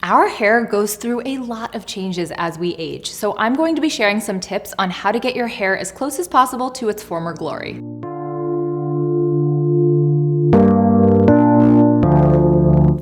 Our hair goes through a lot of changes as we age, so I'm going to be sharing some tips on how to get your hair as close as possible to its former glory.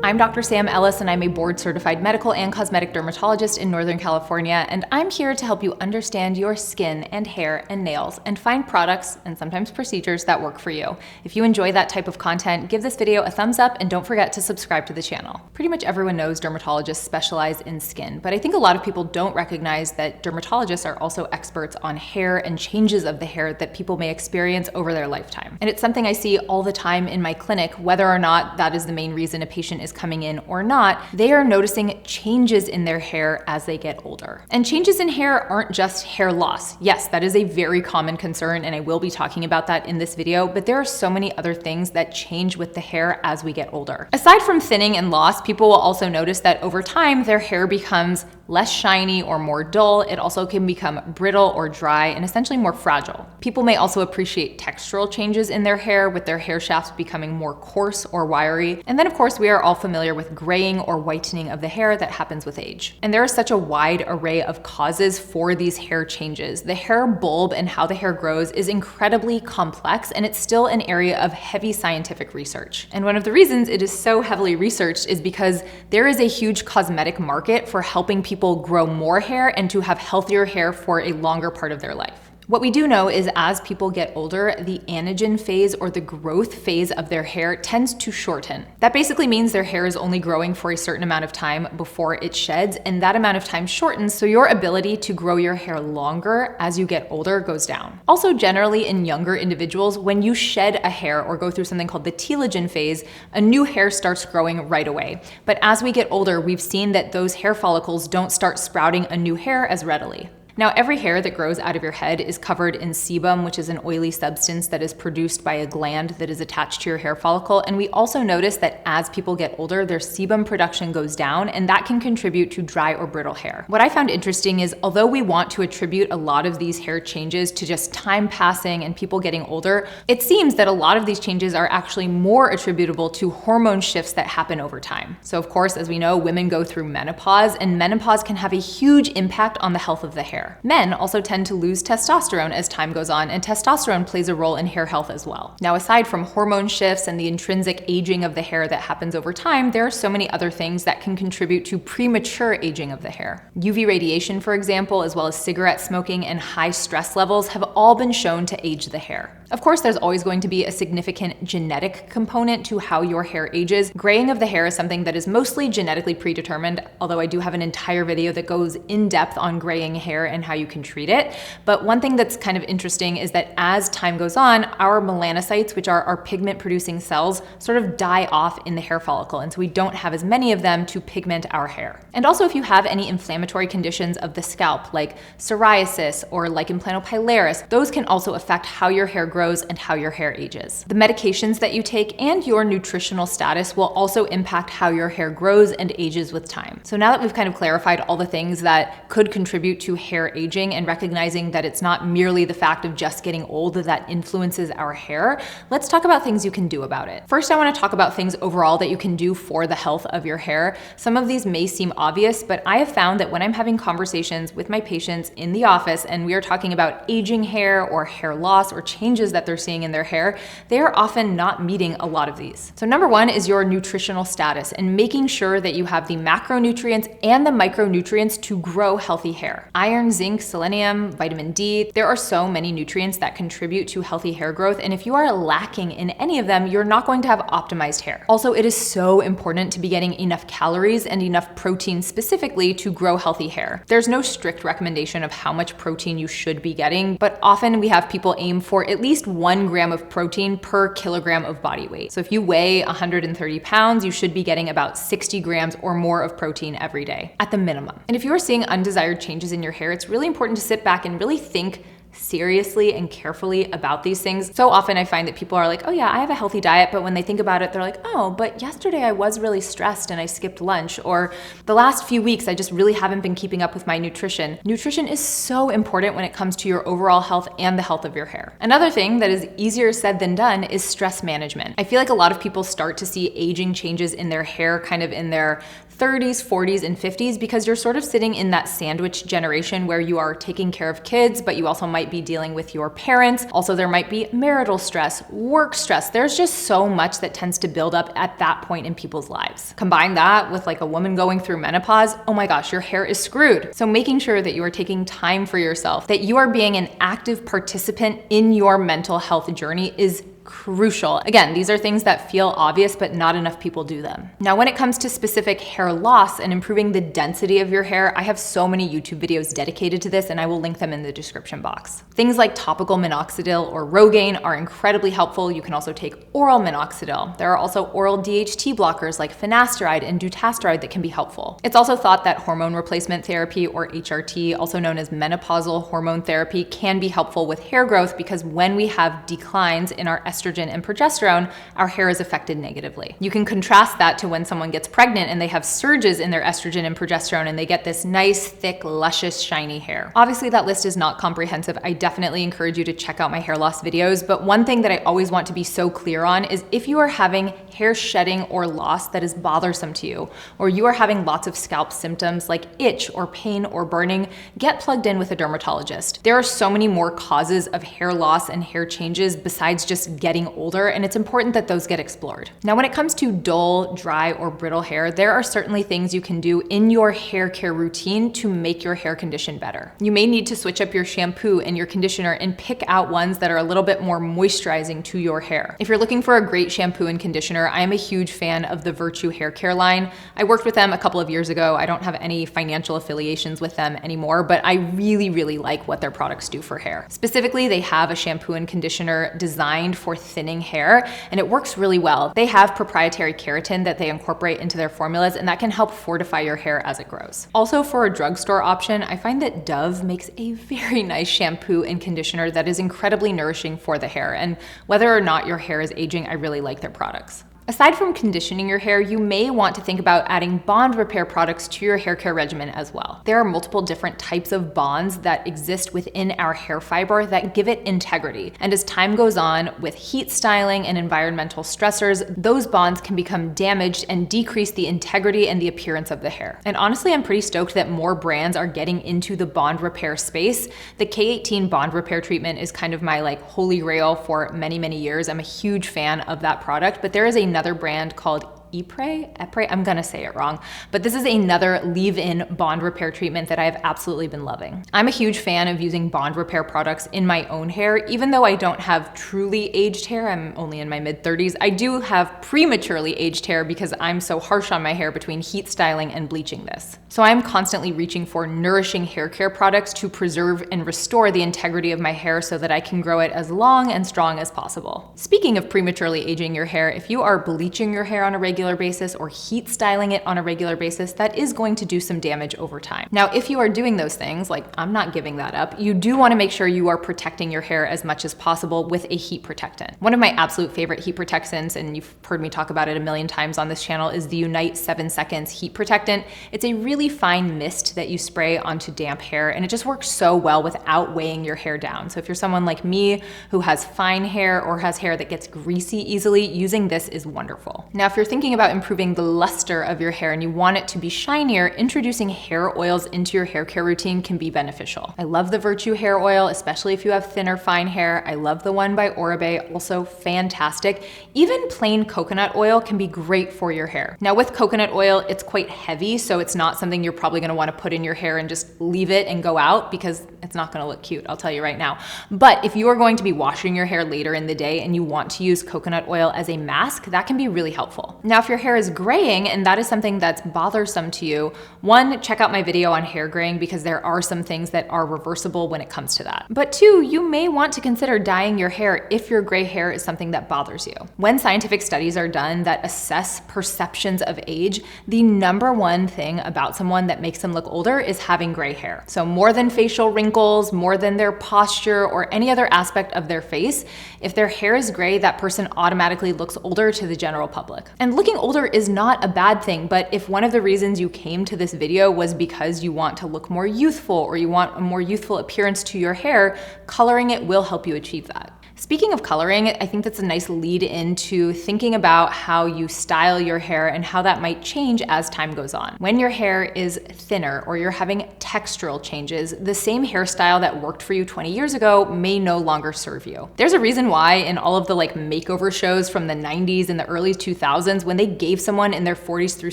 I'm Dr. Sam Ellis, and I'm a board-certified medical and cosmetic dermatologist in Northern California, and I'm here to help you understand your skin and hair and nails and find products and sometimes procedures that work for you. If you enjoy that type of content, give this video a thumbs up and don't forget to subscribe to the channel. Pretty much everyone knows dermatologists specialize in skin, but I think a lot of people don't recognize that dermatologists are also experts on hair and changes of the hair that people may experience over their lifetime. And it's something I see all the time in my clinic, whether or not that is the main reason a patient is coming in or not, they are noticing changes in their hair as they get older. And changes in hair aren't just hair loss. Yes, that is a very common concern, and I will be talking about that in this video, but there are so many other things that change with the hair as we get older. Aside from thinning and loss, people will also notice that over time, their hair becomes less shiny or more dull. It also can become brittle or dry and essentially more fragile. People may also appreciate textural changes in their hair, with their hair shafts becoming more coarse or wiry. And then of course, we are all familiar with graying or whitening of the hair that happens with age. And there is such a wide array of causes for these hair changes. The hair bulb and how the hair grows is incredibly complex, and it's still an area of heavy scientific research. And one of the reasons it is so heavily researched is because there is a huge cosmetic market for helping people grow more hair and to have healthier hair for a longer part of their life. What we do know is as people get older, the anagen phase or the growth phase of their hair tends to shorten. That basically means their hair is only growing for a certain amount of time before it sheds, and that amount of time shortens, so your ability to grow your hair longer as you get older goes down. Also, generally in younger individuals, when you shed a hair or go through something called the telogen phase, a new hair starts growing right away. But as we get older, we've seen that those hair follicles don't start sprouting a new hair as readily. Now, every hair that grows out of your head is covered in sebum, which is an oily substance that is produced by a gland that is attached to your hair follicle. And we also notice that as people get older, their sebum production goes down, and that can contribute to dry or brittle hair. What I found interesting is, although we want to attribute a lot of these hair changes to just time passing and people getting older, it seems that a lot of these changes are actually more attributable to hormone shifts that happen over time. So of course, as we know, women go through menopause, and menopause can have a huge impact on the health of the hair. Men also tend to lose testosterone as time goes on, and testosterone plays a role in hair health as well. Now, aside from hormone shifts and the intrinsic aging of the hair that happens over time, there are so many other things that can contribute to premature aging of the hair. UV radiation, for example, as well as cigarette smoking and high stress levels have all been shown to age the hair. Of course, there's always going to be a significant genetic component to how your hair ages. Graying of the hair is something that is mostly genetically predetermined, although I do have an entire video that goes in depth on graying hair and how you can treat it. But one thing that's kind of interesting is that as time goes on, our melanocytes, which are our pigment producing cells, sort of die off in the hair follicle. And so we don't have as many of them to pigment our hair. And also, if you have any inflammatory conditions of the scalp, like psoriasis or lichen planopilaris, those can also affect how your hair grows and how your hair ages. The medications that you take and your nutritional status will also impact how your hair grows and ages with time. So now that we've kind of clarified all the things that could contribute to hair aging and recognizing that it's not merely the fact of just getting old that influences our hair, let's talk about things you can do about it. First, I want to talk about things overall that you can do for the health of your hair. Some of these may seem obvious, but I have found that when I'm having conversations with my patients in the office and we are talking about aging hair or hair loss or changes that they're seeing in their hair, they are often not meeting a lot of these. So number one is your nutritional status and making sure that you have the macronutrients and the micronutrients to grow healthy hair. Iron, zinc, selenium, vitamin D, there are so many nutrients that contribute to healthy hair growth, and if you are lacking in any of them, you're not going to have optimized hair. Also, it is so important to be getting enough calories and enough protein specifically to grow healthy hair. There's no strict recommendation of how much protein you should be getting, but often we have people aim for at least 1 gram of protein per kilogram of body weight. So if you weigh 130 pounds, you should be getting about 60 grams or more of protein every day at the minimum. And if you are seeing undesired changes in your hair, it's really important to sit back and really think seriously and carefully about these things. So often I find that people are like, oh yeah, I have a healthy diet, but when they think about it, they're like, oh, but yesterday I was really stressed and I skipped lunch, or the last few weeks I just really haven't been keeping up with my nutrition. Nutrition is so important when it comes to your overall health and the health of your hair. Another thing that is easier said than done is stress management. I feel like a lot of people start to see aging changes in their hair kind of in their 30s, 40s, and 50s because you're sort of sitting in that sandwich generation where you are taking care of kids, but you also might be dealing with your parents. Also, there might be marital stress, work stress. There's just so much that tends to build up at that point in people's lives. Combine that with like a woman going through menopause, oh my gosh, your hair is screwed. So making sure that you are taking time for yourself, that you are being an active participant in your mental health journey is crucial. Again, these are things that feel obvious, but not enough people do them. Now, when it comes to specific hair loss and improving the density of your hair, I have so many YouTube videos dedicated to this, and I will link them in the description box. Things like topical minoxidil or Rogaine are incredibly helpful. You can also take oral minoxidil. There are also oral DHT blockers like finasteride and dutasteride that can be helpful. It's also thought that hormone replacement therapy, or HRT, also known as menopausal hormone therapy, can be helpful with hair growth because when we have declines in our estrogen and progesterone, our hair is affected negatively. You can contrast that to when someone gets pregnant and they have surges in their estrogen and progesterone and they get this nice, thick, luscious, shiny hair. Obviously, that list is not comprehensive. I definitely encourage you to check out my hair loss videos, but one thing that I always want to be so clear on is if you are having hair shedding or loss that is bothersome to you, or you are having lots of scalp symptoms like itch or pain or burning, get plugged in with a dermatologist. There are so many more causes of hair loss and hair changes besides just getting older, and it's important that those get explored. Now, when it comes to dull, dry, or brittle hair, there are certainly things you can do in your hair care routine to make your hair condition better. You may need to switch up your shampoo and your conditioner and pick out ones that are a little bit more moisturizing to your hair. If you're looking for a great shampoo and conditioner, I am a huge fan of the Virtue hair care line. I worked with them a couple of years ago. I don't have any financial affiliations with them anymore, but I really, really like what their products do for hair. Specifically, they have a shampoo and conditioner designed for thinning hair, and it works really well. They have proprietary keratin that they incorporate into their formulas, and that can help fortify your hair as it grows. Also, for a drugstore option, I find that Dove makes a very nice shampoo and conditioner that is incredibly nourishing for the hair, and whether or not your hair is aging, I really like their products. Aside from conditioning your hair, you may want to think about adding bond repair products to your hair care regimen as well. There are multiple different types of bonds that exist within our hair fiber that give it integrity. And as time goes on, with heat styling and environmental stressors, those bonds can become damaged and decrease the integrity and the appearance of the hair. And honestly, I'm pretty stoked that more brands are getting into the bond repair space. The K18 bond repair treatment is kind of my holy grail for many, many years. I'm a huge fan of that product, but there is another brand called Epre, I'm gonna say it wrong, but this is another leave-in bond repair treatment that I've absolutely been loving. I'm a huge fan of using bond repair products in my own hair. Even though I don't have truly aged hair, I'm only in my mid-30s, I do have prematurely aged hair because I'm so harsh on my hair between heat styling and bleaching this. So I'm constantly reaching for nourishing hair care products to preserve and restore the integrity of my hair so that I can grow it as long and strong as possible. Speaking of prematurely aging your hair, if you are bleaching your hair on a regular basis or heat styling it on a regular basis, that is going to do some damage over time. Now, if you are doing those things, I'm not giving that up, you do want to make sure you are protecting your hair as much as possible with a heat protectant. One of my absolute favorite heat protectants, and you've heard me talk about it a million times on this channel, is the Unite 7 Seconds heat protectant. It's a really fine mist that you spray onto damp hair, and it just works so well without weighing your hair down. So if you're someone like me who has fine hair or has hair that gets greasy easily, using this is wonderful. Now, if you're thinking about improving the luster of your hair and you want it to be shinier, introducing hair oils into your hair care routine can be beneficial. I love the Virtue hair oil, especially if you have thinner, fine hair. I love the one by Oribe, also fantastic. Even plain coconut oil can be great for your hair. Now, with coconut oil, it's quite heavy, so it's not something you're probably gonna wanna put in your hair and just leave it and go out because it's not gonna look cute, I'll tell you right now. But if you are going to be washing your hair later in the day and you want to use coconut oil as a mask, that can be really helpful. Now, if your hair is graying and that is something that's bothersome to you, one, check out my video on hair graying because there are some things that are reversible when it comes to that. But two, you may want to consider dyeing your hair if your gray hair is something that bothers you. When scientific studies are done that assess perceptions of age, the number one thing about someone that makes them look older is having gray hair. So more than facial wrinkles, more than their posture or any other aspect of their face, if their hair is gray, that person automatically looks older to the general public. And looking older is not a bad thing, but if one of the reasons you came to this video was because you want to look more youthful or you want a more youthful appearance to your hair, coloring it will help you achieve that. Speaking of coloring, I think that's a nice lead into thinking about how you style your hair and how that might change as time goes on. When your hair is thinner or you're having textural changes, the same hairstyle that worked for you 20 years ago may no longer serve you. There's a reason why in all of the makeover shows from the 90s and the early 2000s, when they gave someone in their 40s through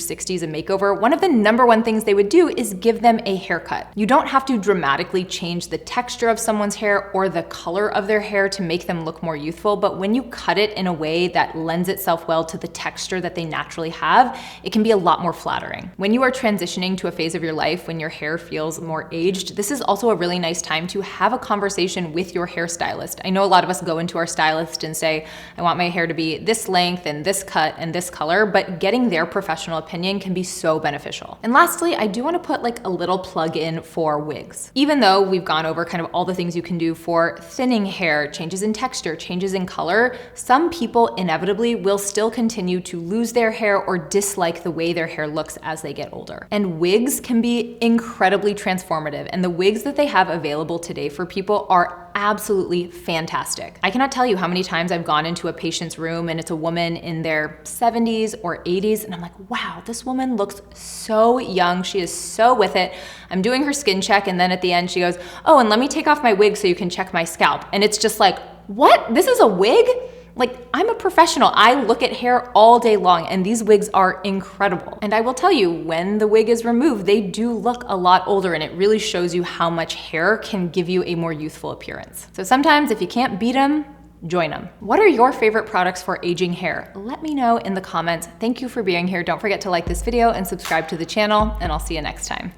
60s a makeover, one of the number one things they would do is give them a haircut. You don't have to dramatically change the texture of someone's hair or the color of their hair to make them look more youthful, but when you cut it in a way that lends itself well to the texture that they naturally have, it can be a lot more flattering. When you are transitioning to a phase of your life when your hair feels more aged, this is also a really nice time to have a conversation with your hairstylist. I know a lot of us go into our stylist and say, I want my hair to be this length and this cut and this color, but getting their professional opinion can be so beneficial. And lastly, I do want to put a little plug in for wigs. Even though we've gone over kind of all the things you can do for thinning hair, changes in texture, changes in color, some people inevitably will still continue to lose their hair or dislike the way their hair looks as they get older. And wigs can be incredibly transformative, and the wigs that they have available today for people are absolutely fantastic. I cannot tell you how many times I've gone into a patient's room and it's a woman in their 70s or 80s, and I'm like, wow, this woman looks so young. She is so with it. I'm doing her skin check, and then at the end she goes, oh, and let me take off my wig so you can check my scalp. And it's just like, what? This is a wig? I'm a professional. I look at hair all day long, and these wigs are incredible. And I will tell you, when the wig is removed, they do look a lot older, and it really shows you how much hair can give you a more youthful appearance. So sometimes if you can't beat them, join them. What are your favorite products for aging hair? Let me know in the comments. Thank you for being here. Don't forget to like this video and subscribe to the channel, and I'll see you next time.